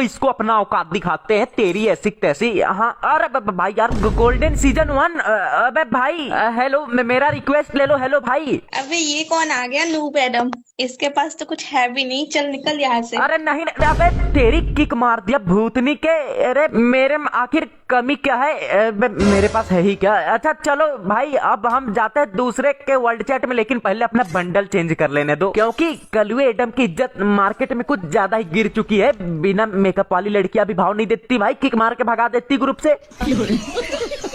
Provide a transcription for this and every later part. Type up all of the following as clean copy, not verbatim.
इसको अपना औकात दिखाते हैं, तेरी ऐसी तैसी। हाँ अरे भाई यार, गोल्डन सीजन 1। अबे भाई हेलो, मेरा रिक्वेस्ट ले लो। हेलो भाई। अबे ये कौन आ गया? Noob Adam. इसके पास तो कुछ है भी नहीं, चल निकल यहाँ से। अरे नहीं नहीं, अबे तेरी किक मार दिया भूतनी के। अरे मेरे में आखिर कमी क्या है? मेरे पास है ही क्या? अच्छा चलो भाई, अब हम जाते हैं दूसरे के वर्ल्ड चैट में, लेकिन पहले अपना बंडल चेंज कर लेने दो, क्योंकि कलुए एडम की इज्जत मार्केट में कुछ ज्यादा ही गिर चुकी है। बिना मेकअप वाली लड़कियां भी भाव नहीं देती भाई, किक मार के भगा देती ग्रुप से।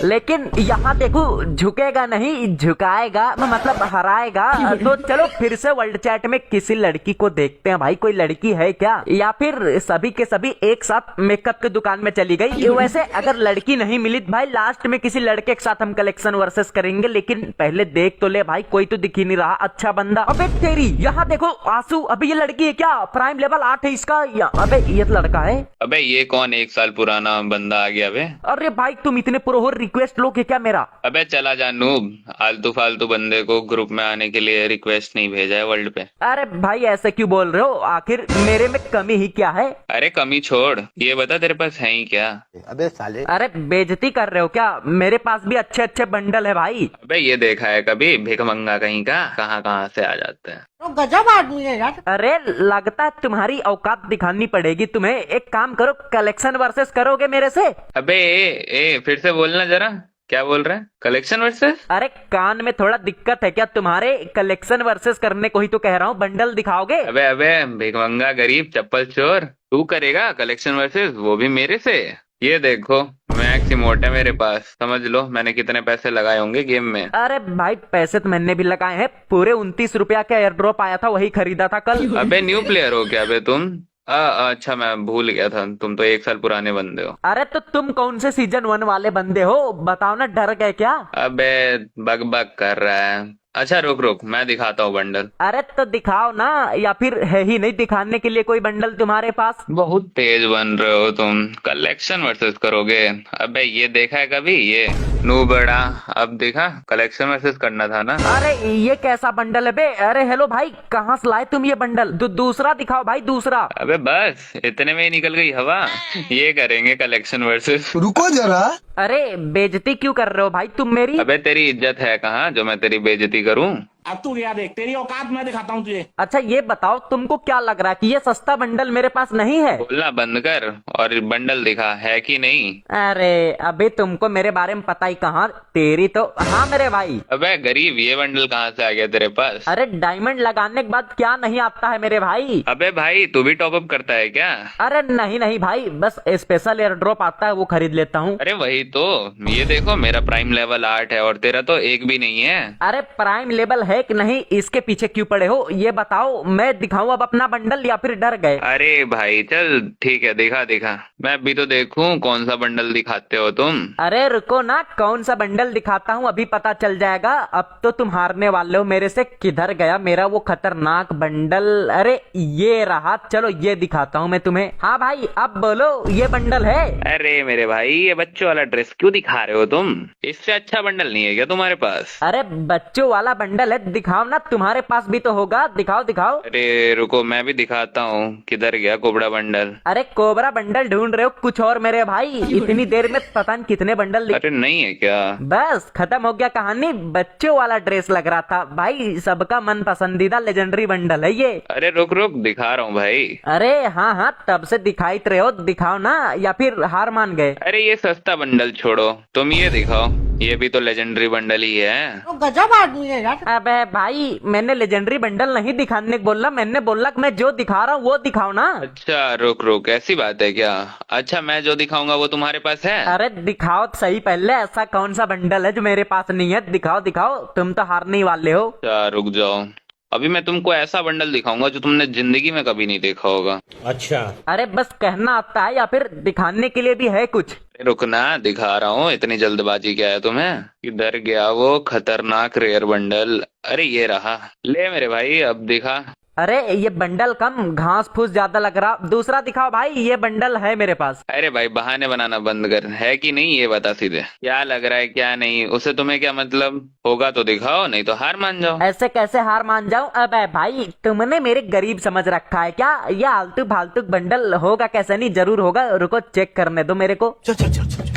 लेकिन यहाँ देखो, झुकेगा नहीं, झुकाएगा, मतलब हराएगा। तो चलो फिर से वर्ल्ड चैट में किसी लड़की को देखते हैं भाई, कोई लड़की है क्या, या फिर सभी के सभी एक साथ मेकअप की दुकान में चली गई। वैसे अगर लड़की नहीं मिली भाई, लास्ट में किसी लड़के के साथ हम कलेक्शन वर्सेस करेंगे, लेकिन पहले देख तो ले भाई, कोई तो दिख ही नहीं रहा अच्छा बंदा। अबे तेरी, यहाँ देखो आंसू, अभी ये लड़की है क्या? प्राइम लेवल 8 है इसका। अबे ये तो लड़का है। अबे ये कौन 1 साल पुराना बंदा आ गया बे? अरे भाई तुम इतने प्रो हो, रिक्वेस्ट लोगे क्या मेरा? अबे चला जा नूब, आलतू फालतू बंदे को ग्रुप में आने के लिए रिक्वेस्ट नहीं भेजा है वर्ल्ड पे। अरे भाई ऐसे क्यों बोल रहे हो? आखिर मेरे में कमी ही क्या है? अरे कमी छोड़, ये बता तेरे पास है ही क्या? अबे साले। अरे बेइज्जती कर रहे हो क्या? मेरे पास भी अच्छे अच्छे बंडल है भाई। अबे ये देखा है कभी भिखमंगा कहीं का, कहाँ कहाँ से आ जाते हैं। तो गजब आदमी है यार। अरे लगता है तुम्हारी औकात दिखानी पड़ेगी तुम्हें। एक काम करो, कलेक्शन वर्सेस करोगे मेरे से? अबे फिर से बोलना जरा, क्या बोल रहे हैं? Collection versus? अरे कान में थोड़ा दिक्कत है क्या तुम्हारे? कलेक्शन वर्सेस करने को ही तो कह रहा हूँ, बंडल दिखाओगे? अबे अबे भिखमंगा गरीब चप्पल चोर, तू करेगा कलेक्शन वर्सेस, वो भी मेरे से? ये देखो मैक्स इमोट है मेरे पास, समझ लो मैंने कितने पैसे लगाए होंगे गेम में। अरे भाई पैसे तो मैंने भी लगाए हैं, पूरे 29 रुपया का एयर ड्रॉप आया था, वही खरीदा था कल। अबे न्यू प्लेयर हो क्या बे तुम? अच्छा मैं भूल गया था, तुम तो 1 साल पुराने बंदे हो। अरे तो तुम कौन से सीजन 1 वाले बंदे हो, बताओ ना, डर गए क्या? अबे बग बग कर रहा है। अच्छा रुक रुक, मैं दिखाता हूँ बंडल। अरे तो दिखाओ ना, या फिर है ही नहीं दिखाने के लिए कोई बंडल तुम्हारे पास? बहुत तेज बन रहे हो तुम, कलेक्शन वर्सेस करोगे? अबे ये देखा है कभी ये नू बड़ा? अब देखा, कलेक्शन वर्सेस करना था ना। अरे ये कैसा बंडल है बे? अरे हेलो भाई, कहाँ से लाए तुम ये बंडल? दूसरा दिखाओ भाई, दूसरा। अबे बस इतने में ही निकल गई हवा। ये करेंगे कलेक्शन वर्सेस। रुको जरा। अरे बेइज्जती क्यों कर रहे हो भाई तुम मेरी? अबे तेरी इज्जत है कहाँ जो मैं तेरी बेइज्जती करूं? अब तू क्या देख, तेरी औकात मैं दिखाता हूँ तुझे। अच्छा ये बताओ, तुमको क्या लग रहा है कि ये सस्ता बंडल मेरे पास नहीं है? बोलना बंद कर और बंडल दिखा, है कि नहीं? अरे अभी तुमको मेरे बारे में पता ही कहाँ, तेरी तो। हाँ मेरे भाई। अबे गरीब, ये बंडल कहाँ से आ गया तेरे पास? अरे डायमंड लगाने के बाद क्या नहीं आता है मेरे भाई? अबे भाई तू भी टॉपअप करता है क्या? अरे नहीं नहीं भाई, बस स्पेशल एयर ड्रॉप आता है वो खरीद लेता हूँ। अरे वही तो, ये देखो मेरा प्राइम लेवल 8 है और तेरा तो एक भी नहीं है। अरे प्राइम लेवल है कि नहीं, इसके पीछे क्यों पड़े हो? ये बताओ, मैं दिखाऊं अब अपना बंडल या फिर डर गए? अरे भाई चल ठीक है, दिखा दिखा, मैं अभी तो देखूं कौन सा बंडल दिखाते हो तुम। अरे रुको ना, कौन सा बंडल दिखाता हूँ अभी पता चल जाएगा। अब तो तुम हारने वाले हो मेरे से। किधर गया मेरा वो खतरनाक बंडल? अरे ये रहा, चलो ये दिखाता हूँ मैं तुम्हें। हाँ भाई अब बोलो, ये बंडल है? अरे मेरे भाई ये बच्चों वाला ड्रेस क्यों दिखा रहे हो तुम? इससे अच्छा बंडल नहीं है क्या तुम्हारे पास? अरे बच्चों वाला बंडल है, दिखाओ ना, तुम्हारे पास भी तो होगा, दिखाओ दिखाओ। अरे रुको मैं भी दिखाता हूँ, किधर गया कोबरा बंडल? अरे कोबरा बंडल ढूंढ रहे हो कुछ और मेरे भाई? इतनी देर में पता नहीं कितने बंडल अरे नहीं है क्या? बस खत्म हो गया कहानी। बच्चों वाला ड्रेस लग रहा था भाई, सबका मन पसंदीदा लेजेंडरी बंडल है ये। अरे रुक रुक दिखा रहा हूँ भाई। अरे हाँ हाँ, तब से दिखाई रहे हो, दिखाओ ना, या फिर हार मान गए? अरे ये सस्ता बंडल छोड़ो, तुम ये दिखाओ, ये भी तो लेजेंडरी बंडल ही है। तो गजब आदमी है यार। अबे भाई मैंने लेजेंडरी बंडल नहीं दिखाने को बोला, मैंने बोला कि मैं जो दिखा रहा हूँ वो दिखाओ ना। अच्छा रुक रुक, ऐसी बात है क्या? अच्छा मैं जो दिखाऊंगा वो तुम्हारे पास है? अरे दिखाओ तो सही पहले, ऐसा कौन सा बंडल है जो मेरे पास नहीं है? दिखाओ दिखाओ, तुम तो हारने वाले हो। अच्छा रुक जाओ, अभी मैं तुमको ऐसा बंडल दिखाऊंगा जो तुमने जिंदगी में कभी नहीं देखा होगा। अच्छा अरे बस कहना आता है या फिर दिखाने के लिए भी है कुछ? रुकना दिखा रहा हूँ, इतनी जल्दबाजी क्या है तुम्हें? किधर गया वो खतरनाक रेयर बंडल? अरे ये रहा, ले मेरे भाई अब दिखा। अरे ये बंडल कम, घास फूस ज्यादा लग रहा। दूसरा दिखाओ भाई, ये बंडल है मेरे पास। अरे भाई बहाने बनाना बंद कर, है कि नहीं ये बता सीधे, क्या लग रहा है क्या नहीं, उसे तुम्हें क्या मतलब, होगा तो दिखाओ नहीं तो हार मान जाओ। ऐसे कैसे हार मान जाऊं? अबे भाई तुमने मेरे गरीब समझ रखा है क्या? ये आलतू फालतू बंडल होगा कैसे नहीं, जरूर होगा, रुको चेक करने दो मेरे को।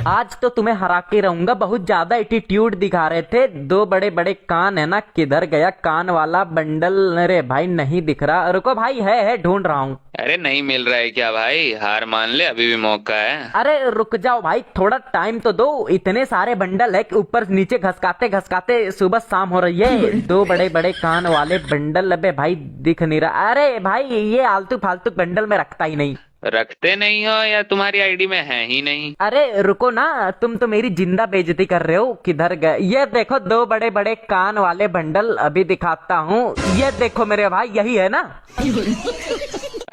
आज तो तुम्हें हरा के रहूंगा। बहुत ज्यादा एटीट्यूड दिखा रहे थे। दो बड़े बड़े कान है ना, किधर गया कान वाला बंडल? अरे भाई नहीं दिख रहा, रुको भाई, है ढूंढ रहा हूँ। अरे नहीं मिल रहा है क्या भाई, हार मान ले, अभी भी मौका है। अरे रुक जाओ भाई, थोड़ा टाइम तो दो। इतने सारे बंडल है कि ऊपर नीचे घसकाते घसकाते सुबह शाम हो रही है। दो बड़े बड़े कान वाले बंडल, अबे भाई दिख नहीं रहा। अरे भाई ये आलतू फालतू बंडल में रखता ही नहीं। रखते नहीं हो या तुम्हारी आईडी में है ही नहीं? अरे रुको ना, तुम तो मेरी जिंदा बेइज्जती कर रहे हो। किधर गए? ये देखो दो बड़े बड़े कान वाले बंडल, अभी दिखाता हूँ। ये देखो मेरे भाई, यही है ना?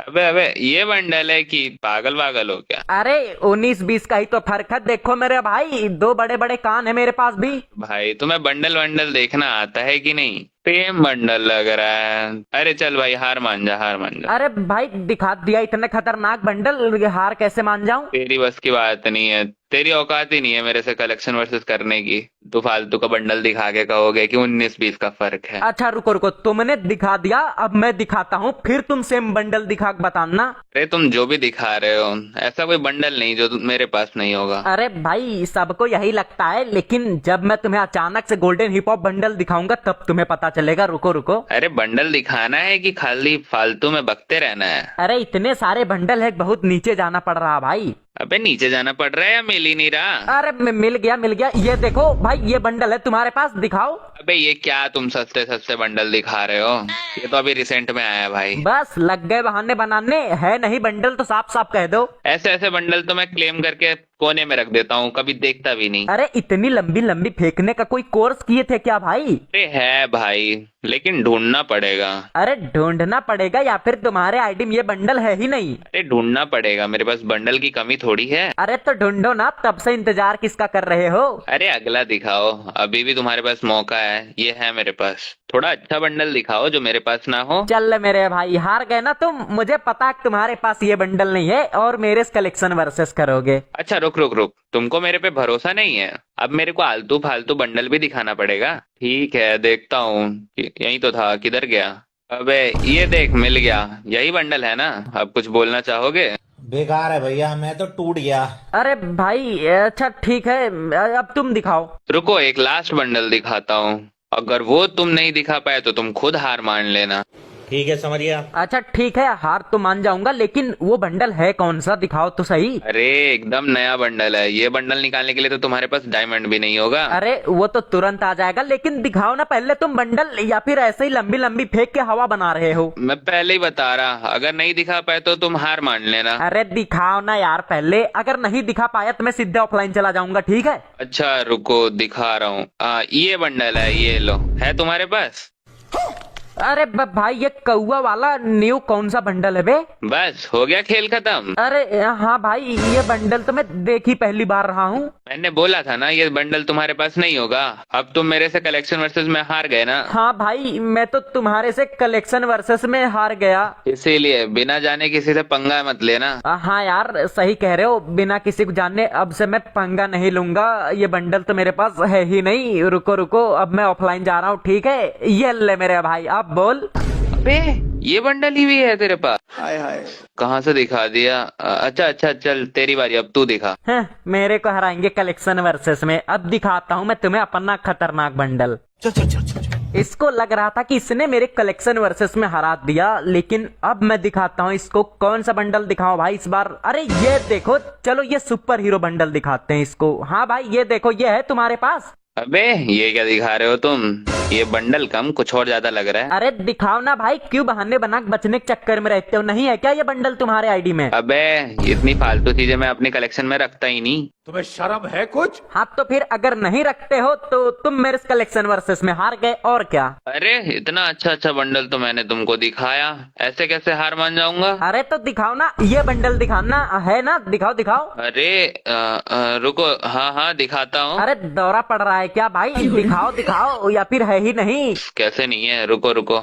अबे ये बंडल है कि पागल वागल हो क्या? अरे 19-20 का ही तो फर्क है। देखो मेरे भाई, दो बड़े बड़े कान है मेरे पास भी। भाई तुम्हें बंडल वंडल देखना आता है कि नहीं? सेम बंडल लग रहा है। अरे चल भाई हार मान जा, हार मान जा। अरे भाई दिखा दिया इतने खतरनाक बंडल, हार कैसे मान जाऊं? तेरी बस की बात नहीं है, तेरी औकात ही नहीं है मेरे से कलेक्शन वर्सेस करने की। तू फालतू का बंडल दिखा के कहोगे कि 19-20 का फर्क है। अच्छा रुको रुको, तुमने दिखा दिया, अब मैं दिखाता हूँ, फिर तुम सेम बंडल दिखा के बताना। अरे तुम जो भी दिखा रहे हो, ऐसा कोई बंडल नहीं जो मेरे पास नहीं होगा। अरे भाई सबको यही लगता है, लेकिन जब मैं तुम्हें अचानक से गोल्डन हिप हॉप बंडल दिखाऊंगा तब तुम्हें पता चलेगा। रुको रुको। अरे बंडल दिखाना है कि खाली फालतू में बकते रहना है? अरे इतने सारे बंडल है, बहुत नीचे जाना पड़ रहा भाई। अबे नीचे जाना पड़ रहा है या मिल ही नहीं रहा? अरे मिल गया मिल गया। ये देखो भाई, ये बंडल है तुम्हारे पास, दिखाओ। अबे ये क्या तुम सस्ते सस्ते बंडल दिखा रहे हो? ये तो अभी रिसेंट में आया है भाई। बस लग गए बहाने बनाने, है नहीं बंडल तो साफ साफ कह दो। ऐसे ऐसे बंडल तो मैं क्लेम करके कोने में रख देता हूँ, कभी देखता भी नहीं। अरे इतनी लंबी लंबी फेंकने का कोई कोर्स किए थे क्या भाई? अरे है भाई, लेकिन ढूंढना पड़ेगा। अरे ढूंढना पड़ेगा या फिर तुम्हारे आईडी में ये बंडल है ही नहीं? अरे ढूंढना पड़ेगा, मेरे पास बंडल की कमी थोड़ी है। अरे तो ढूंढो ना, तब से इंतजार किसका कर रहे हो? अरे अगला दिखाओ, अभी भी तुम्हारे पास मौका है। ये है मेरे पास, थोड़ा अच्छा बंडल दिखाओ जो मेरे पास ना हो। चल मेरे भाई, हार गए ना तुम। मुझे पता है तुम्हारे पास ये बंडल नहीं है और मेरे कलेक्शन वर्सेस करोगे। अच्छा रुक रुक रुक, तुमको मेरे पे भरोसा नहीं है? अब मेरे को आलतू फालतू बंडल भी दिखाना पड़ेगा। ठीक है देखता हूँ, यही तो था, किधर गया? अबे ये देख, मिल गया। यही बंडल है ना? अब कुछ बोलना चाहोगे? बेकार है भैया, मैं तो टूट गया। अरे भाई अच्छा ठीक है, अब तुम दिखाओ। रुको एक लास्ट बंडल दिखाता हूँ, अगर वो तुम नहीं दिखा पाए तो तुम खुद हार मान लेना। ठीक है समझ गया। अच्छा ठीक है, हार तो मान जाऊंगा, लेकिन वो बंडल है कौन सा, दिखाओ तो सही। अरे एकदम नया बंडल है, ये बंडल निकालने के लिए तो तुम्हारे पास डायमंड भी नहीं होगा। अरे वो तो तुरंत आ जाएगा, लेकिन दिखाओ ना पहले तुम बंडल, या फिर ऐसे ही लंबी लंबी फेंक के हवा बना रहे हो? मैं पहले ही बता रहा, अगर नहीं दिखा पाए तो तुम हार मान लेना। अरे दिखाओ ना यार पहले, अगर नहीं दिखा पाया तो मैं सीधे ऑफलाइन चला जाऊंगा, ठीक है? अच्छा रुको दिखा रहा हूँ। ये बंडल है, ये लो, है तुम्हारे पास? अरे भाई ये कौआ वाला न्यू कौन सा बंडल है बे? बस हो गया खेल खत्म। अरे हाँ भाई, ये बंडल तो मैं देख ही पहली बार रहा हूँ। मैंने बोला था ना ये बंडल तुम्हारे पास नहीं होगा। अब तुम मेरे से कलेक्शन वर्सेस में हार गए ना? हाँ भाई, मैं तो तुम्हारे से कलेक्शन वर्सेस में हार गया। इसीलिए बिना जाने किसी से पंगा मत लेना। हाँ यार सही कह रहे हो, बिना किसी को जानने अब से मैं पंगा नहीं लूंगा। ये बंडल तो मेरे पास है ही नहीं। रुको रुको, अब मैं ऑफलाइन जा रहा हूँ, ठीक है? ये ले मेरे भाई, अब बोल। अबे ये बंडल ही भी है तेरे पास? हाय हाय, कहाँ से दिखा दिया? अच्छा अच्छा चल तेरी बारी, अब तू दिखा। मेरे को हराएंगे कलेक्शन वर्सेस में? अब दिखाता हूँ मैं तुम्हें अपना खतरनाक बंडल। इसको लग रहा था कि इसने मेरे कलेक्शन वर्सेस में हरा दिया, लेकिन अब मैं दिखाता हूँ इसको कौन सा बंडल दिखाऊं भाई इस बार। अरे ये देखो, चलो ये सुपर हीरो बंडल दिखाते हैं इसको। हाँ भाई ये देखो, ये है तुम्हारे पास। अबे ये क्या दिखा रहे हो तुम? ये बंडल कम, कुछ और ज्यादा लग रहा है। अरे दिखाओ ना भाई, क्यों बहाने बना के बचने के चक्कर में रहते हो? नहीं है क्या ये बंडल तुम्हारे आईडी में? अबे इतनी फालतू चीजें मैं अपनी कलेक्शन में रखता ही नहीं। तुम्हें शर्म है कुछ? हाँ तो फिर अगर नहीं रखते हो तो तुम मेरे कलेक्शन वर्सेस में हार गए, और क्या? अरे इतना अच्छा अच्छा बंडल तो मैंने तुमको दिखाया, ऐसे कैसे हार मान जाऊंगा? अरे तो दिखाओ ना, ये बंडल दिखाना है ना, दिखाओ दिखाओ। अरे रुको, हाँ हाँ दिखाता हूँ। अरे दौरा पड़ रहा है क्या भाई? दिखाओ दिखाओ, या फिर है ही नहीं? कैसे नहीं है, रुको रुको।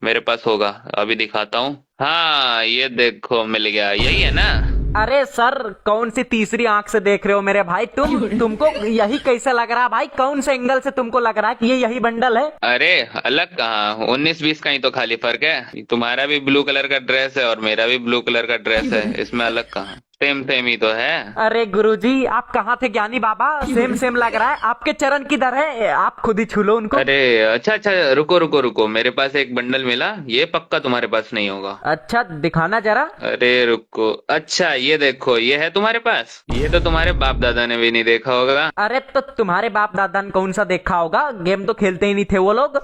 मेरे पास होगा, अभी दिखाता हूँ। हाँ ये देखो मिल गया, यही है ना? अरे सर, कौन सी तीसरी आंख से देख रहे हो मेरे भाई? तुमको यही कैसे लग रहा है भाई? कौन से एंगल से तुमको लग रहा है कि ये यही बंडल है? अरे अलग कहाँ, 19-20 का ही तो खाली फर्क है। तुम्हारा भी ब्लू कलर का ड्रेस है और मेरा भी ब्लू कलर का ड्रेस है, इसमें अलग कहाँ, सेम सेम ही तो है। अरे गुरुजी, आप कहाँ थे ज्ञानी बाबा? सेम सेम लग रहा है। आपके चरण किधर है? आप खुद ही छू लो उनको। अरे अच्छा अच्छा, रुको रुको रुको, मेरे पास एक बंडल मिला, ये पक्का तुम्हारे पास नहीं होगा। अच्छा दिखाना जरा। अरे रुको, अच्छा ये देखो, ये है तुम्हारे पास? ये तो तुम्हारे बाप दादा ने भी नहीं देखा होगा। अरे तो तुम्हारे बाप दादा ने कौन सा देखा होगा? गेम तो खेलते ही नहीं थे वो लोग।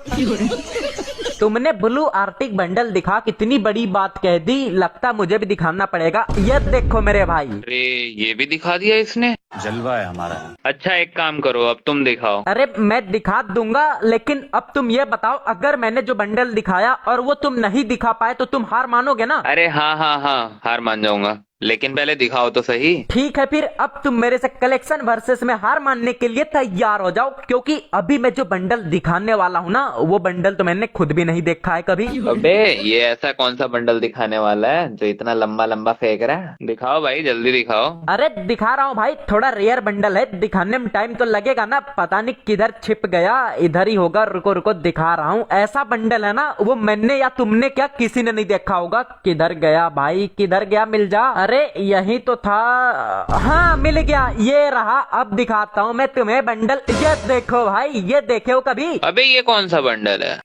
तुमने ब्लू आर्टिक बंडल दिखा, कितनी बड़ी बात कह दी, लगता मुझे भी दिखाना पड़ेगा। ये देखो मेरे भाई। अरे ये भी दिखा दिया इसने, जलवा है हमारा। अच्छा एक काम करो, अब तुम दिखाओ। अरे मैं दिखा दूंगा, लेकिन अब तुम ये बताओ, अगर मैंने जो बंडल दिखाया और वो तुम नहीं दिखा पाए तो तुम हार मानोगे ना? अरे हाँ हाँ हाँ, हार मान जाऊंगा, लेकिन पहले दिखाओ तो सही। ठीक है, फिर अब तुम मेरे से कलेक्शन वर्सेस में हार मानने के लिए तैयार हो जाओ, क्योंकि अभी मैं जो बंडल दिखाने वाला हूँ ना, वो बंडल तो मैंने खुद भी नहीं देखा है कभी। अबे ये ऐसा कौन सा बंडल दिखाने वाला है जो इतना लंबा लंबा फेंक रहा है? दिखाओ भाई, जल्दी दिखाओ। अरे दिखा रहा हूँ भाई, थोड़ा रेयर बंडल है, दिखाने में टाइम तो लगेगा ना। पता नहीं किधर छिप गया, इधर ही होगा। रुको रुको, दिखा रहा हूँ। ऐसा बंडल है ना, वो मैंने या तुमने क्या, किसी ने नहीं देखा होगा। किधर गया भाई, किधर गया? मिल जा। अरे यही तो था। हाँ मिल गया, ये रहा। अब दिखाता हूँ मैं तुम्हें बंडल। ये देखो भाई, ये देखे हो कभी? अबे ये कौन सा बंडल है?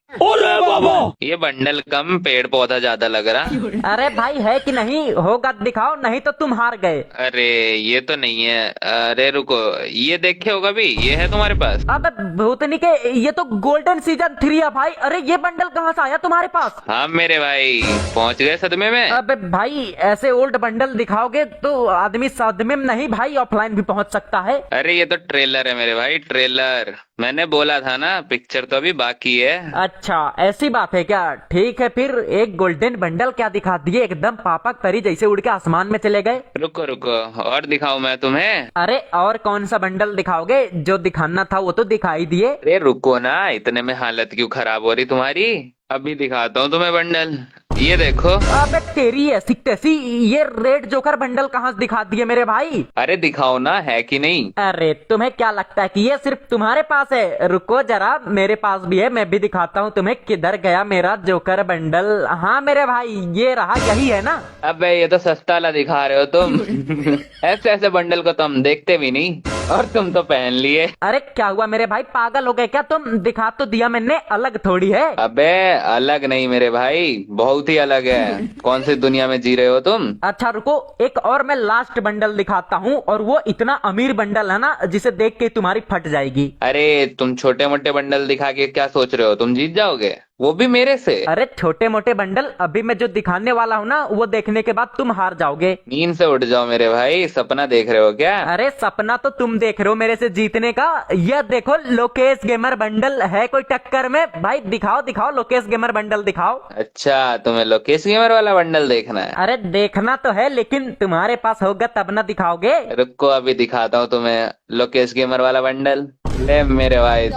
ये बंडल कम पेड़ पौधा ज्यादा लग रहा। अरे भाई है कि नहीं? होगा दिखाओ, नहीं तो तुम हार गए। अरे ये तो नहीं है। अरे रुको, ये देखे हो कभी? ये है तुम्हारे पास? अब भूतनी के, ये तो गोल्डन सीजन 3 है भाई। अरे ये बंडल कहाँ से आया तुम्हारे पास? हाँ मेरे भाई, पहुंच गए सदमे में। अबे भाई, ऐसे ओल्ड बंडल दिखाओगे तो आदमी सदमे में नहीं भाई, ऑफलाइन भी पहुंच सकता है। अरे ये तो ट्रेलर है मेरे भाई, ट्रेलर। मैंने बोला था ना, पिक्चर तो अभी बाकी है। अच्छा ऐसी बात है क्या? ठीक है, फिर एक गोल्डन बंडल क्या दिखा दिए, एकदम पापक परी जैसे उड़ के आसमान में चले गए। रुको रुको, और दिखाऊं मैं तुम्हें? अरे और कौन सा बंडल दिखाओगे? जो दिखाना था वो तो दिखाई दिए। अरे रुको ना, इतने में हालत क्यों खराब हो रही तुम्हारी? अभी दिखाता हूँ तुम्हें बंडल, ये देखो। अबे तेरी ऐसी तैसी, ये रेड जोकर बंडल कहाँ से दिखा दिए मेरे भाई? अरे दिखाओ ना, है कि नहीं? अरे तुम्हें क्या लगता है कि ये सिर्फ तुम्हारे पास है? रुको जरा, मेरे पास भी है, मैं भी दिखाता हूँ तुम्हें। किधर गया मेरा जोकर बंडल? हाँ मेरे भाई, ये रहा, यही है ना? अबे ये तो सस्ता वाला दिखा रहे हो तुम। ऐसे ऐसे बंडल को तो हम देखते भी नहीं, और तुम तो पहन लिए। अरे क्या हुआ मेरे भाई, पागल हो गए क्या तुम? दिखा तो दिया मैंने, अलग थोड़ी है। अबे अलग नहीं मेरे भाई, बहुत ही अलग है। कौन सी दुनिया में जी रहे हो तुम? अच्छा रुको, एक और मैं लास्ट बंडल दिखाता हूँ, और वो इतना अमीर बंडल है ना, जिसे देख के तुम्हारी फट जाएगी। अरे तुम छोटे मोटे बंडल दिखा के क्या सोच रहे हो? तुम जीत जाओगे, वो भी मेरे से। अरे छोटे मोटे बंडल अभी मैं जो दिखाने वाला हूँ ना, वो देखने के बाद तुम हार जाओगे। नींद से उठ जाओ मेरे भाई, सपना देख रहे हो क्या? अरे सपना तो तुम देख रहे हो मेरे से जीतने का। यह देखो लोकेश गेमर बंडल, है कोई टक्कर में? भाई दिखाओ दिखाओ, लोकेश गेमर बंडल दिखाओ। अच्छा तुम्हें लोकेश गेमर वाला बंडल देखना है? अरे देखना तो है, लेकिन तुम्हारे पास होगा तब ना दिखाओगे। रुको अभी दिखाता हूँ तुम्हें लोकेश गेमर वाला बंडल। ले मेरे भाई।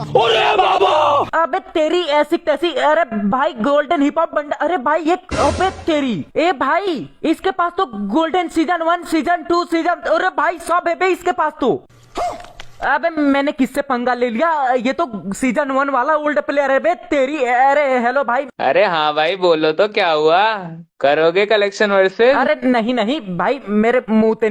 अबे तेरी ऐसी तैसी। अरे भाई गोल्डन हिप हॉप बंडल। अरे भाई ये, अबे तेरी, ए भाई इसके पास तो गोल्डन सीजन 1, सीजन 2, सीजन, अरे भाई सब है बे इसके पास तो। अबे मैंने किससे पंगा ले लिया? ये तो सीजन 1 वाला ओल्ड प्लेयर है बे तेरी। अरे हेलो भाई। अरे हाँ भाई, बोलो तो क्या हुआ? करोगे कलेक्शन वर्सेस? अरे नहीं नहीं भाई, मेरे मुंह से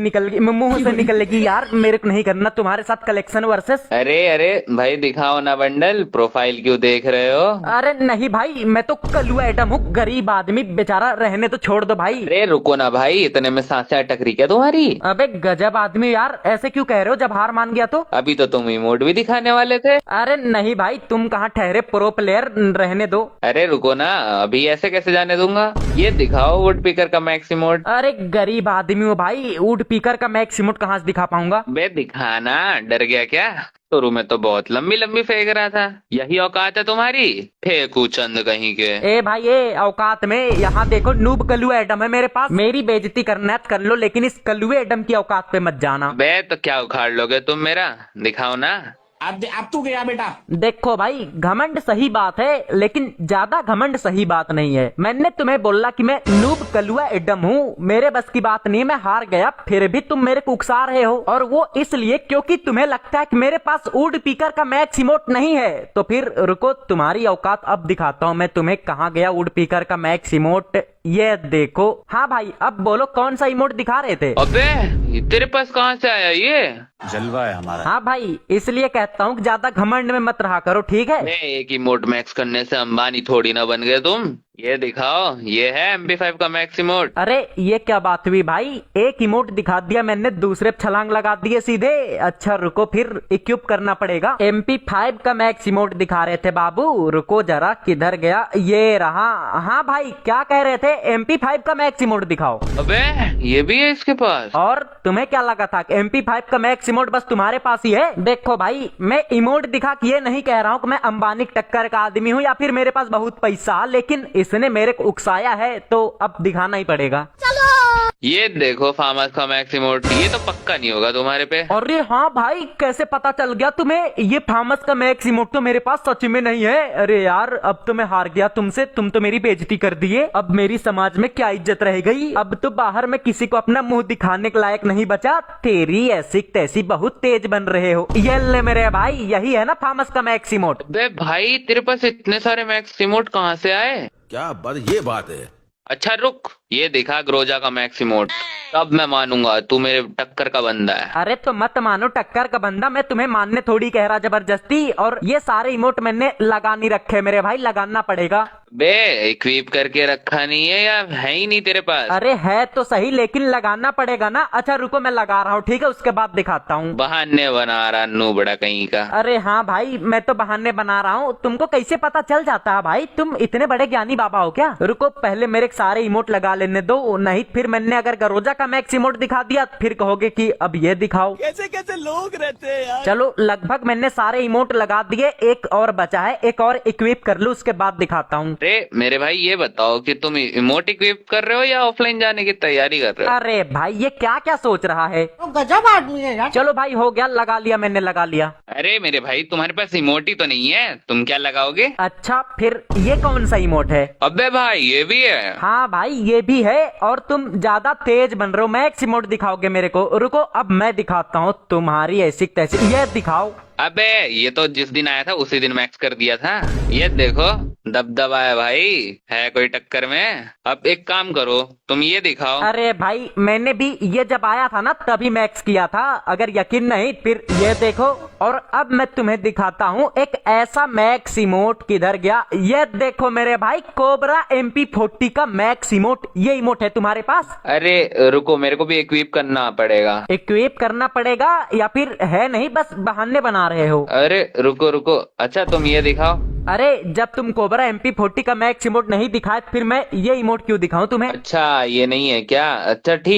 निकलेगी यार, मेरे को नहीं करना तुम्हारे साथ कलेक्शन वर्सेस। अरे अरे भाई दिखाओ ना बंडल, प्रोफाइल क्यों देख रहे हो? अरे नहीं भाई, मैं तो कलुआ आइटम हूँ, गरीब आदमी बेचारा, रहने तो छोड़ दो भाई। अरे रुको ना भाई, इतने में सांसें अटक रही क्या तुम्हारी? अबे गजब आदमी यार, ऐसे क्यों कह रहे हो जब हार मान गया तो? अभी तो तुम इमोट भी दिखाने वाले थे। अरे नहीं भाई, तुम कहाँ ठहरे प्रो प्लेयर, रहने दो। अरे रुको ना, अभी ऐसे कैसे जाने दूंगा? ये दिखाओ वुड पिकर का मैक्स इमोट। अरे गरीब आदमी हो भाई, वुड पिकर का मैक्स इमोट कहाँ से दिखा पाऊंगा? बे दिखाना, डर गया क्या? शुरू में तो बहुत लंबी लंबी फेंक रहा था, यही औकात है तुम्हारी? फेंकू चंद कहीं के। ए भाई ए, औकात में यहाँ देखो, नूब कलुआ एडम है मेरे पास, मेरी बेइज्जती करना है तो कर लो, लेकिन इस कलुए एडम की औकात पे मत जाना। बे तो क्या उखाड़ लोगे तुम मेरा? दिखाओ ना। अब तू गया बेटा। देखो भाई, घमंड सही बात है, लेकिन ज्यादा घमंड सही बात नहीं है। मैंने तुम्हें बोला कि मैं नूब कलुआ एडम हूँ, मेरे बस की बात नहीं, मैं हार गया, फिर भी तुम मेरे को उकसा रहे हो। और वो इसलिए क्योंकि तुम्हें लगता है कि मेरे पास वुड पीकर का मैक्स इमोट नहीं है। तो फिर रुको, तुम्हारी औकात अब दिखाता हूँ मैं तुम्हें। कहाँ गया वुड पीकर का मैक्स इमोट? ये देखो। हाँ भाई, अब बोलो कौन सा इमोट दिखा रहे थे? अबे ये तेरे पास कहाँ से आया ये? जलवा है हमारा। हाँ भाई, इसलिए कहता हूँ कि ज्यादा घमंड में मत रहा करो, ठीक है? मैं एक इमोट मैक्स करने से अंबानी थोड़ी ना बन गए तुम। ये दिखाओ, ये है MP5 का मैक्स इमोट। अरे ये क्या बात हुई भाई? एक इमोट दिखा दिया मैंने, दूसरे पे छलांग लगा दिए सीधे। अच्छा रुको, फिर इक्विप करना पड़ेगा। MP5 का मैक्स इमोट दिखा रहे थे बाबू, रुको जरा, किधर गया? ये रहा। हाँ भाई, क्या कह रहे थे? MP5 का मैक्स इमोट दिखाओ। अबे ये भी है इसके पास? और तुम्हें क्या लगा था कि MP5 का मैक्स इमोट बस तुम्हारे पास ही है? देखो भाई, मैं इमोट दिखा के ये नहीं कह रहा हूँ कि मैं अंबानी की टक्कर का आदमी हूँ या फिर मेरे पास बहुत पैसा, लेकिन इसने मेरे को उकसाया है तो अब दिखाना ही पड़ेगा। ये देखो फार्मस का मैक्स इमोट, ये तो पक्का नहीं होगा तुम्हारे पे। अरे हाँ भाई, कैसे पता चल गया तुम्हें? ये फार्मस का मैक्स इमोट तो मेरे पास सच में नहीं है। अरे यार, अब तो मैं हार गया तुमसे, तुम तो मेरी बेइज्जती कर दिए। अब मेरी समाज में क्या इज्जत रह गई? अब तो बाहर में किसी को अपना मुंह दिखाने के लायक नहीं बचा। तेरी ऐसी तैसी बहुत तेज बन रहे हो। ये ले मेरे भाई, यही है ना फार्मस का मैक्स इमोट? अबे भाई, तेरे पास इतने सारे मैक्स इमोट कहाँ से आए? क्या बात, ये बात है। अच्छा रुक, ये दिखा ग्रोजा का मैक्स इमोट, तब मैं मानूंगा तू मेरे टक्कर का बंदा है। अरे तो मत मानो टक्कर का बंदा, मैं तुम्हें मानने थोड़ी कह रहा जबरदस्ती। और ये सारे इमोट मैंने लगा नहीं रखे मेरे भाई, लगाना पड़ेगा। बे इक्विप करके रखा नहीं है या है ही नहीं तेरे पास? अरे है तो सही, लेकिन लगाना पड़ेगा ना। अच्छा रुको, मैं लगा रहा हूँ, ठीक है? उसके बाद दिखाता हूँ। बहाने बना रहा नू बड़ा कहीं का। अरे हाँ भाई, मैं तो बहाने बना रहा हूँ। तुमको कैसे पता चल जाता है भाई? तुम इतने बड़े ज्ञानी बाबा हो क्या? रुको, पहले मेरे सारे इमोट लगा लेने दो, नहीं फिर मैंने अगर गरोजा का मैक्स इमोट दिखा दिया फिर कहोगे कि अब ये दिखाओ। कैसे कैसे लोग रहते हैं यार। चलो, लगभग मैंने सारे इमोट लगा दिए, एक और बचा है, एक और इक्विप कर लूँ, उसके बाद दिखाता हूँ। अरे मेरे भाई, ये बताओ कि तुम इमोट इक्विप कर रहे हो या ऑफलाइन जाने की तैयारी कर रहे हो? अरे भाई, ये क्या क्या सोच रहा है? गजब आदमी है यार। चलो भाई, हो गया, लगा लिया मैंने, लगा लिया। अरे मेरे भाई, तुम्हारे पास इमोट ही तो नहीं है, तुम क्या लगाओगे? अच्छा, फिर ये कौन सा इमोट है? अबे भाई, ये भी है। हाँ भाई, ये भी है। और तुम ज्यादा तेज बन रहे हो, मैक्स इमोट दिखाओगे मेरे को? रुको, अब मैं दिखाता हूँ तुम्हारी ऐसी तैसी। ये दिखाओ। अबे ये तो जिस दिन आया था उसी दिन मैक्स कर दिया था। ये देखो, दबदबा है भाई, है कोई टक्कर में? अब एक काम करो, तुम ये दिखाओ। अरे भाई, मैंने भी ये जब आया था ना तभी मैक्स किया था, अगर यकीन नहीं फिर ये देखो। और अब मैं तुम्हें दिखाता हूँ एक ऐसा मैक्स इमोट, किधर गया? ये देखो मेरे भाई, कोबरा MP40 का मैक्स इमोट। ये इमोट है तुम्हारे पास? अरे रुको, मेरे को भी इक्विप करना पड़ेगा। इक्विप करना पड़ेगा या फिर है नहीं, बस बहाने बना रहे हो? अरे रुको रुको, अच्छा तुम ये दिखाओ। अरे जब तुम कोबरा MP40 का मैक्स इमोट नहीं दिखाए फिर मैं ये इमोट क्यों दिखाऊं तुम्हें? अच्छा ये नहीं है क्या? अच्छा ठीक।